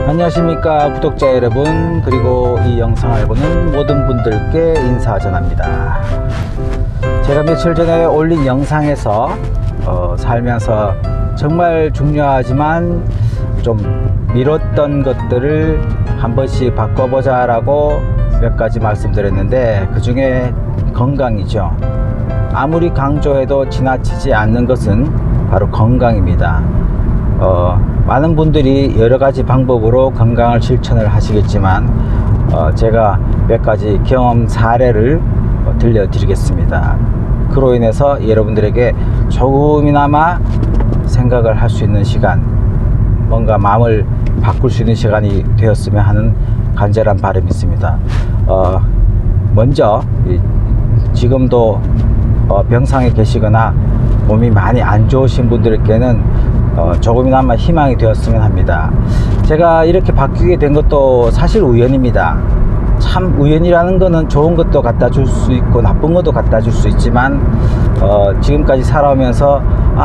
안녕하십니까 구독자 여러분, 그리고 이 영상을 보는 모든 분들께 인사 전합니다. 제가 며칠 전에 올린 영상에서 살면서 정말 중요하지만 좀 미뤘던 것들을 한 번씩 바꿔보자 라고 몇 가지 말씀드렸는데, 그 중에 건강이죠. 아무리 강조해도 지나치지 않는 것은 바로 건강입니다. 많은 분들이 여러 가지 방법으로 건강을 실천을 하시겠지만, 제가 몇 가지 경험 사례를 들려드리겠습니다. 그로 인해서 여러분들에게 조금이나마 생각을 할 수 있는 시간, 뭔가 마음을 바꿀 수 있는 시간이 되었으면 하는 간절한 바람이 있습니다. 먼저 지금도 병상에 계시거나 몸이 많이 안 좋으신 분들께는 조금이나마 희망이 되었으면 합니다. 제가 이렇게 바뀌게 된 것도 사실 우연입니다. 참 우연이라는 거는 좋은 것도 갖다 줄 수 있고 나쁜 것도 갖다 줄 수 있지만, 지금까지 살아오면서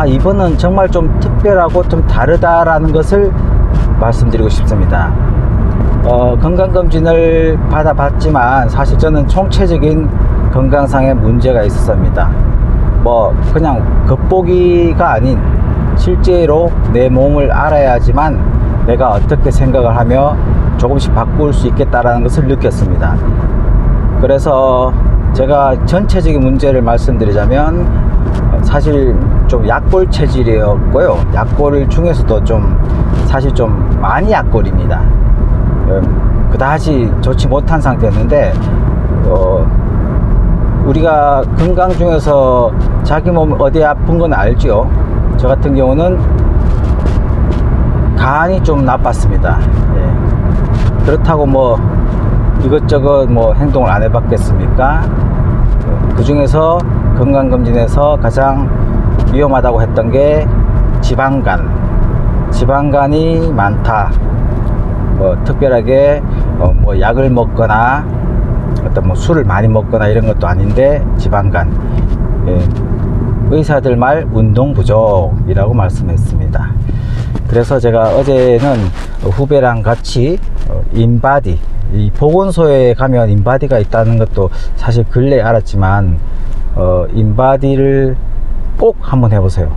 이번은 정말 좀 특별하고 좀 다르다라는 것을 말씀드리고 싶습니다. 건강검진을 받아봤지만 사실 저는 총체적인 건강상의 문제가 있었습니다. 그냥 겉보기가 아닌 실제로 내 몸을 알아야지만 내가 어떻게 생각을 하며 조금씩 바꿀 수 있겠다라는 것을 느꼈습니다. 그래서 제가 전체적인 문제를 말씀드리자면, 사실 좀 약골 체질이었고요. 약골 중에서도 사실 좀 많이 약골입니다. 그다지 좋지 못한 상태였는데, 우리가 건강 중에서 자기 몸 어디 아픈 건 알죠. 저 같은 경우는 간이 좀 나빴습니다. 그렇다고 이것저것 행동을 안 해봤겠습니까? 그 중에서 건강검진에서 가장 위험하다고 했던 게 지방간이 많다. 특별하게 약을 먹거나 어떤 술을 많이 먹거나 이런 것도 아닌데 지방간. 의사들 말 운동 부족이라고 말씀했습니다. 그래서 제가 어제는 후배랑 같이 인바디, 이 보건소에 가면 인바디가 있다는 것도 사실 근래에 알았지만, 인바디를 꼭 한번 해보세요.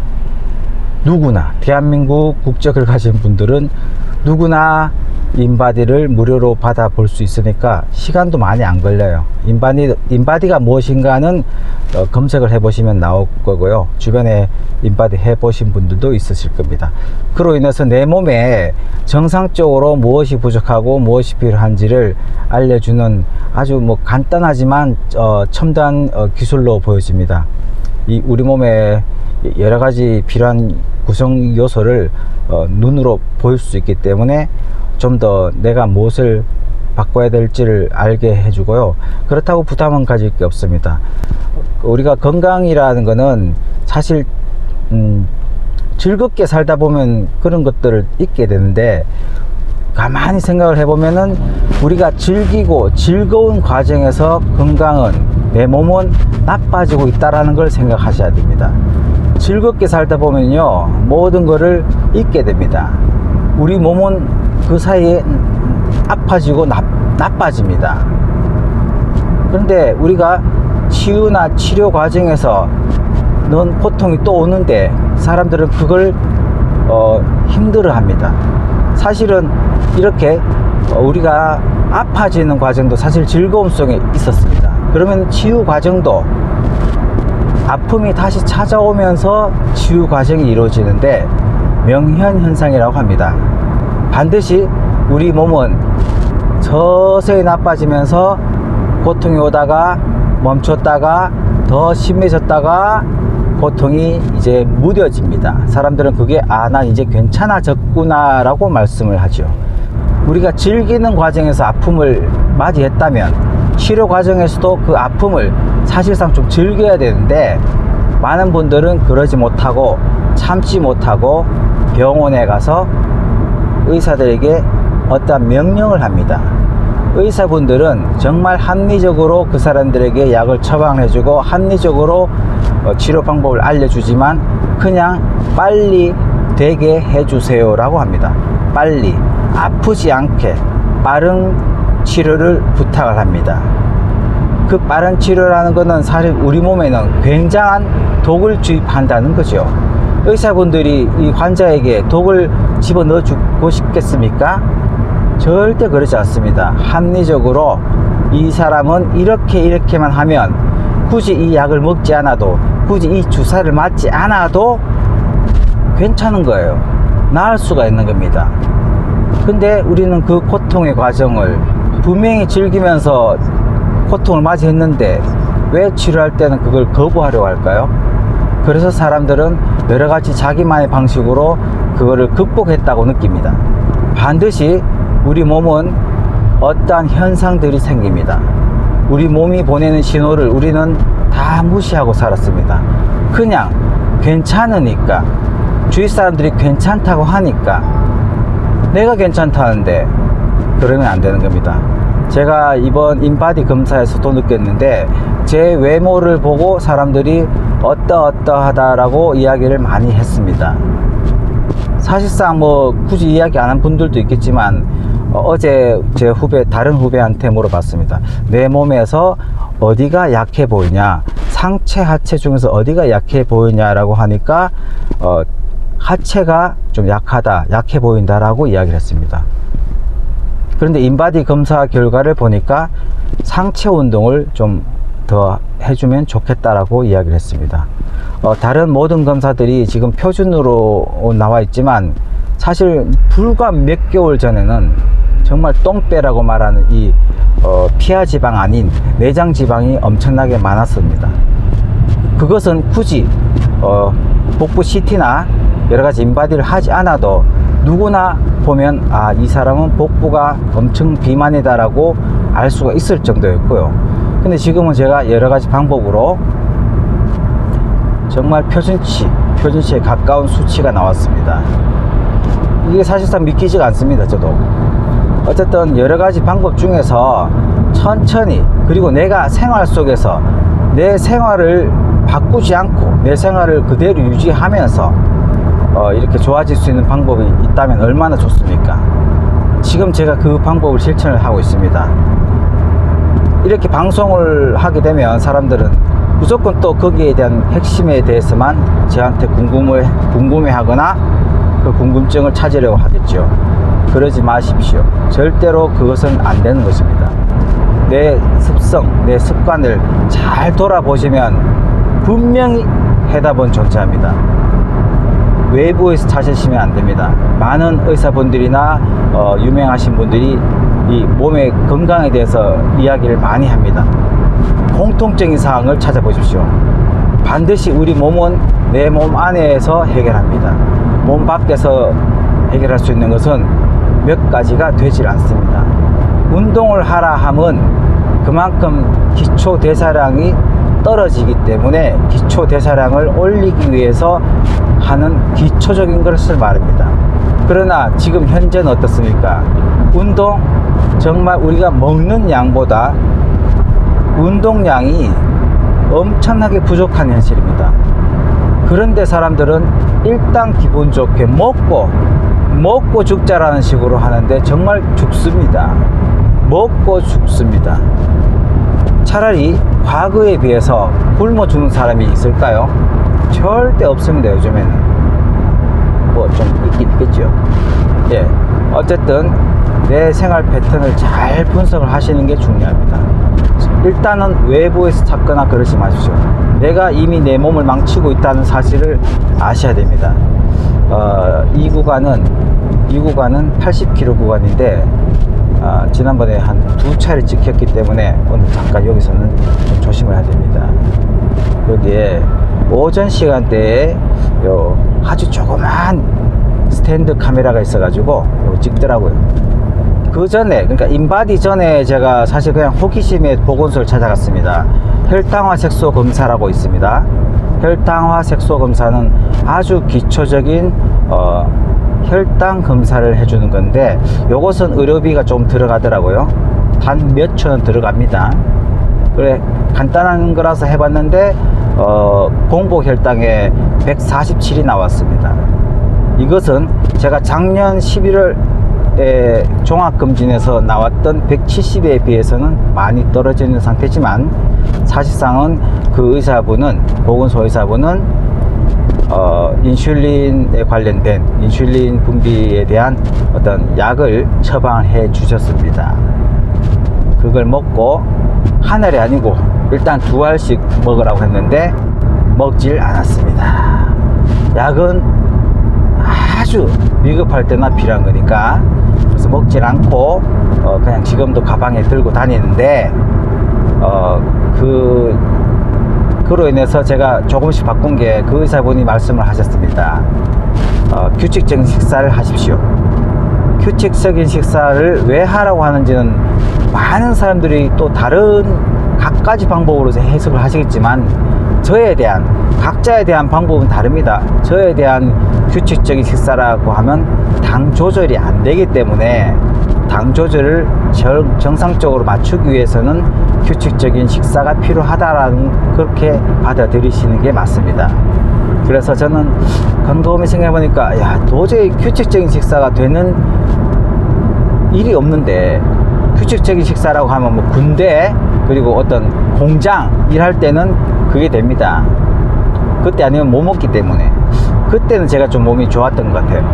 누구나, 대한민국 국적을 가진 분들은 누구나 인바디를 무료로 받아볼 수 있으니까 시간도 많이 안 걸려요. 인바디가 무엇인가는 검색을 해보시면 나올 거고요. 주변에 인바디 해보신 분들도 있으실 겁니다. 그로 인해서 내 몸에 정상적으로 무엇이 부족하고 무엇이 필요한지를 알려주는 아주 간단하지만 첨단 기술로 보여집니다. 우리 몸에 여러 가지 필요한 구성 요소를 눈으로 보일 수 있기 때문에 좀 더 내가 무엇을 바꿔야 될지를 알게 해주고요. 그렇다고 부담은 가질 게 없습니다. 우리가 건강이라는 거는 사실 즐겁게 살다 보면 그런 것들을 잊게 되는데, 가만히 생각을 해보면은 우리가 즐기고 즐거운 과정에서 건강은, 내 몸은 나빠지고 있다라는 걸 생각하셔야 됩니다. 즐겁게 살다 보면요, 모든 거를 잊게 됩니다. 우리 몸은 그 사이에 아파지고 나빠집니다. 그런데 우리가 치유나 치료 과정에서 넌 고통이 또 오는데 사람들은 그걸 힘들어 합니다. 사실은 이렇게 우리가 아파지는 과정도 사실 즐거움 속에 있었습니다. 그러면 치유 과정도 아픔이 다시 찾아오면서 치유 과정이 이루어지는데 명현현상이라고 합니다. 반드시 우리 몸은 서서히 나빠지면서 고통이 오다가 멈췄다가 더 심해졌다가 고통이 이제 무뎌집니다. 사람들은 그게 난 이제 괜찮아졌구나 라고 말씀을 하죠. 우리가 즐기는 과정에서 아픔을 맞이했다면 치료 과정에서도 그 아픔을 사실상 좀 즐겨야 되는데, 많은 분들은 그러지 못하고 참지 못하고 병원에 가서 의사들에게 어떠한 명령을 합니다. 의사분들은 정말 합리적으로 그 사람들에게 약을 처방해주고 합리적으로 치료 방법을 알려주지만, 그냥 빨리 되게 해주세요 라고 합니다. 빨리 아프지 않게 빠른 치료를 부탁을 합니다. 그 빠른 치료라는 것은 사실 우리 몸에는 굉장한 독을 주입한다는 거죠. 의사분들이 이 환자에게 독을 집어넣어 주고 싶겠습니까? 절대 그러지 않습니다. 합리적으로 이 사람은 이렇게만 하면 굳이 이 약을 먹지 않아도, 굳이 이 주사를 맞지 않아도 괜찮은 거예요. 나을 수가 있는 겁니다. 근데 우리는 그 고통의 과정을 분명히 즐기면서 고통을 맞이했는데 왜 치료할 때는 그걸 거부하려고 할까요? 그래서 사람들은 여러 가지 자기만의 방식으로 그거를 극복했다고 느낍니다. 반드시 우리 몸은 어떠한 현상들이 생깁니다. 우리 몸이 보내는 신호를 우리는 다 무시하고 살았습니다. 그냥 괜찮으니까, 주위 사람들이 괜찮다고 하니까 내가 괜찮다는데 그러면 안 되는 겁니다. 제가 이번 인바디 검사에서도 느꼈는데 제 외모를 보고 사람들이 어떠하다라고 이야기를 많이 했습니다. 사실상 뭐 굳이 이야기 안 한 분들도 있겠지만 어제 제 다른 후배한테 물어봤습니다. 내 몸에서 어디가 약해 보이냐, 상체 하체 중에서 어디가 약해 보이냐라고 하니까 하체가 좀 약해 보인다 라고 이야기를 했습니다. 그런데 인바디 검사 결과를 보니까 상체 운동을 좀 더 해주면 좋겠다라고 이야기를 했습니다. 다른 모든 검사들이 지금 표준으로 나와 있지만 사실 불과 몇 개월 전에는 정말 똥배라고 말하는 이 피하 지방 아닌 내장 지방이 엄청나게 많았습니다. 그것은 굳이 복부 CT나 여러 가지 인바디를 하지 않아도 누구나 보면 이 사람은 복부가 엄청 비만이다라고 알 수가 있을 정도였고요. 근데 지금은 제가 여러 가지 방법으로 정말 표준치에 가까운 수치가 나왔습니다. 이게 사실상 믿기지가 않습니다. 저도 어쨌든 여러 가지 방법 중에서 천천히, 그리고 내가 생활 속에서 내 생활을 바꾸지 않고 내 생활을 그대로 유지하면서 이렇게 좋아질 수 있는 방법이 있다면 얼마나 좋습니까? 지금 제가 그 방법을 실천을 하고 있습니다. 이렇게 방송을 하게 되면 사람들은 무조건 또 거기에 대한 핵심에 대해서만 저한테 궁금해 하거나 그 궁금증을 찾으려고 하겠죠. 그러지 마십시오. 절대로 그것은 안 되는 것입니다. 내 습성, 내 습관을 잘 돌아보시면 분명히 해답은 존재합니다. 외부에서 찾으시면 안 됩니다. 많은 의사분들이나 유명하신 분들이 이 몸의 건강에 대해서 이야기를 많이 합니다. 공통적인 사항을 찾아보십시오. 반드시 우리 몸은 내 몸 안에서 해결합니다. 몸 밖에서 해결할 수 있는 것은 몇 가지가 되질 않습니다. 운동을 하라 함은 그만큼 기초 대사량이 떨어지기 때문에 기초 대사량을 올리기 위해서 하는 기초적인 것을 말합니다. 그러나 지금 현재는 어떻습니까? 운동, 정말 우리가 먹는 양보다 운동량이 엄청나게 부족한 현실입니다. 그런데 사람들은 일단 기분 좋게 먹고 죽자라는 식으로 하는데 정말 죽습니다. 먹고 죽습니다. 차라리 과거에 비해서 굶어 죽는 사람이 있을까요? 절대 없습니다. 요즘에는 뭐 좀 있긴 있겠죠. 예, 어쨌든 내 생활 패턴을 잘 분석을 하시는 게 중요합니다. 일단은 외부에서 찾거나 그러지 마십시오. 내가 이미 내 몸을 망치고 있다는 사실을 아셔야 됩니다. 이 구간은 80km 구간인데 지난번에 한 2차례 찍혔기 때문에 오늘 잠깐 여기서는 좀 조심을 해야 됩니다. 여기에 오전 시간대에 아주 조그만 스탠드 카메라가 있어가지고 찍더라고요. 그 전에, 그러니까 인바디 전에 제가 사실 그냥 호기심에 보건소를 찾아갔습니다. 혈당화 색소 검사라고 있습니다. 혈당화 색소 검사는 아주 기초적인 혈당 검사를 해주는 건데 요것은 의료비가 좀 들어가더라고요. 단 몇 천 원 들어갑니다. 그래, 간단한 거라서 해봤는데 공복 혈당에 147이 나왔습니다. 이것은 제가 작년 11월에 종합검진에서 나왔던 170에 비해서는 많이 떨어져 있는 상태지만, 사실상은 그 의사분은, 보건소의사분은 인슐린에 관련된 인슐린 분비에 대한 어떤 약을 처방을 해 주셨습니다. 그걸 먹고 한 알이 아니고 일단 2알씩 먹으라고 했는데 먹질 않았습니다. 약은 아주 위급할 때나 필요한 거니까, 그래서 먹질 않고 그냥 지금도 가방에 들고 다니는데, 그로 인해서 제가 조금씩 바꾼 게, 그 의사분이 말씀을 하셨습니다. 규칙적인 식사를 하십시오. 규칙적인 식사를 왜 하라고 하는지는 많은 사람들이 또 다른 각가지 방법으로 해석을 하시겠지만, 각자에 대한 방법은 다릅니다. 저에 대한 규칙적인 식사라고 하면 당 조절이 안 되기 때문에, 당 조절을 정상적으로 맞추기 위해서는 규칙적인 식사가 필요하다라는, 그렇게 받아들이시는 게 맞습니다. 그래서 저는 곰곰이 생각해 보니까, 도저히 규칙적인 식사가 되는 일이 없는데, 규칙적인 식사라고 하면 뭐 군대, 그리고 어떤 공장 일할 때는 그게 됩니다. 그때 아니면 못 먹기 때문에. 그때는 제가 좀 몸이 좋았던 것 같아요.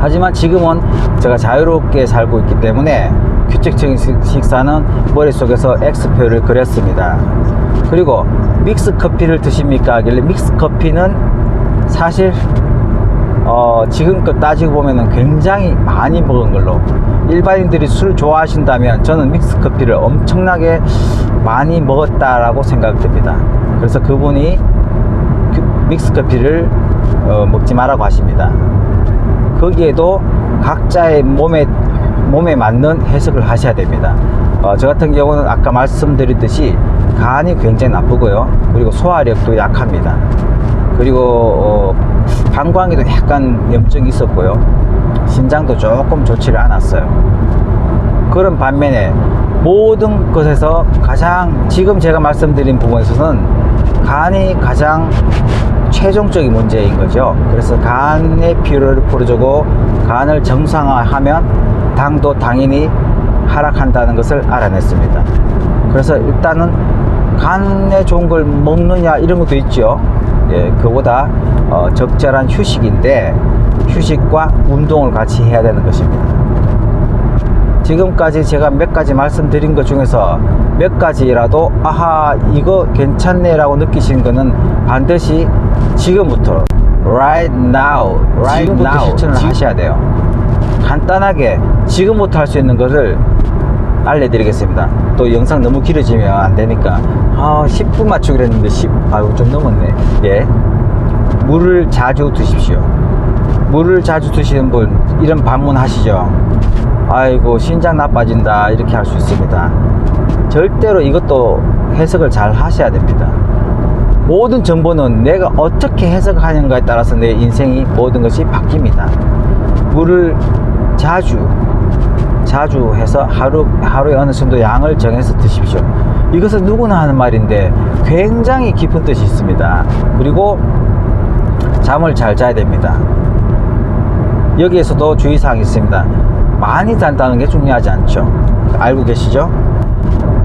하지만 지금은 제가 자유롭게 살고 있기 때문에 규칙적인 식사는 머릿속에서 X표를 그렸습니다. 그리고 믹스 커피를 드십니까? 하길래, 믹스 커피는 사실 지금껏 따지고 보면은 굉장히 많이 먹은 걸로, 일반인들이 술 좋아하신다면 저는 믹스 커피를 엄청나게 많이 먹었다라고 생각됩니다. 그래서 그분이 믹스 커피를 먹지 말라고 하십니다. 거기에도 각자의 몸에 맞는 해석을 하셔야 됩니다. 저 같은 경우는 아까 말씀드렸듯이 간이 굉장히 나쁘고요. 그리고 소화력도 약합니다. 그리고 방광에도 약간 염증이 있었고요. 신장도 조금 좋지를 않았어요. 그런 반면에 모든 것에서 가장, 지금 제가 말씀드린 부분에서는 간이 가장 최종적인 문제인 거죠. 그래서 간의 피로를 풀어주고 간을 정상화하면 당도 당연히 하락한다는 것을 알아냈습니다. 그래서 일단은 간에 좋은 걸 먹느냐 이런 것도 있죠. 그보다 적절한 휴식인데, 휴식과 운동을 같이 해야 되는 것입니다. 지금까지 제가 몇 가지 말씀드린 것 중에서 몇 가지라도 아하 이거 괜찮네 라고 느끼시는 거는 반드시 지금부터 right now 실천을 하셔야 돼요. 간단하게 지금부터 할 수 있는 것을 알려드리겠습니다. 또 영상 너무 길어지면 안 되니까 10분 맞추기로 했는데 좀 넘었네. 물을 자주 드십시오. 물을 자주 드시는 분, 이런 반문 하시죠. 아이고 신장 나빠진다 이렇게 할 수 있습니다. 절대로 이것도 해석을 잘 하셔야 됩니다. 모든 정보는 내가 어떻게 해석하는가에 따라서 내 인생이 모든 것이 바뀝니다. 물을 자주 해서 하루에 어느 정도 양을 정해서 드십시오. 이것은 누구나 하는 말인데 굉장히 깊은 뜻이 있습니다. 그리고 잠을 잘 자야 됩니다. 여기에서도 주의사항이 있습니다. 많이 잔다는 게 중요하지 않죠. 알고 계시죠?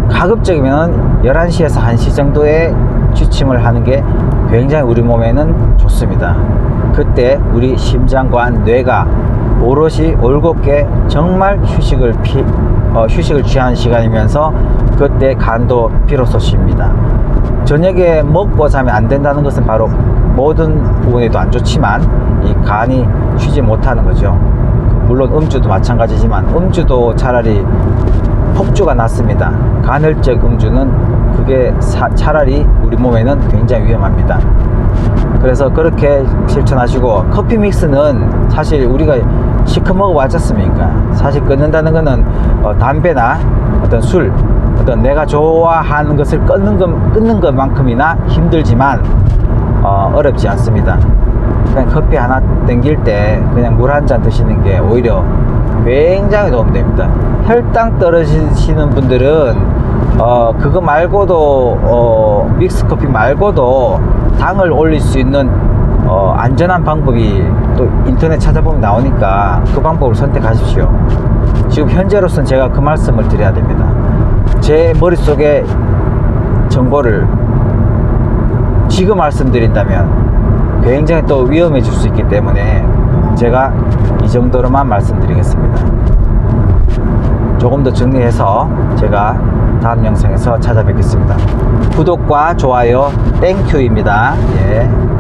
가급적이면 11시에서 1시 정도의 취침을 하는 게 굉장히 우리 몸에는 좋습니다. 그때 우리 심장과 뇌가 오롯이 올곧게 정말 휴식을 취하는 시간이면서 그때 간도 비로소 쉽니다. 저녁에 먹고 자면 안 된다는 것은 바로 모든 부분에도 안 좋지만 이 간이 쉬지 못하는 거죠. 물론 음주도 마찬가지지만 음주도 차라리 폭주가 낫습니다. 간헐적 음주는 그게 차라리 우리 몸에는 굉장히 위험합니다. 그래서 그렇게 실천하시고, 커피 믹스는 사실 우리가 시커 먹어봤지 않습니까? 사실 끊는다는 거는 담배나 어떤 술, 어떤 내가 좋아하는 것을 끊는 것만큼이나 힘들지만 어렵지 않습니다. 그냥 커피 하나 땡길 때 그냥 물 한 잔 드시는 게 오히려 굉장히 도움됩니다. 혈당 떨어지시는 분들은 그거 말고도 믹스 커피 말고도 당을 올릴 수 있는 안전한 방법이 또 인터넷 찾아보면 나오니까 그 방법을 선택하십시오. 지금 현재로서는 제가 그 말씀을 드려야 됩니다. 제 머릿속에 정보를 지금 말씀드린다면 굉장히 또 위험해질 수 있기 때문에 제가 이 정도로만 말씀드리겠습니다. 조금 더 정리해서 제가 다음 영상에서 찾아뵙겠습니다. 구독과 좋아요 땡큐입니다. 예.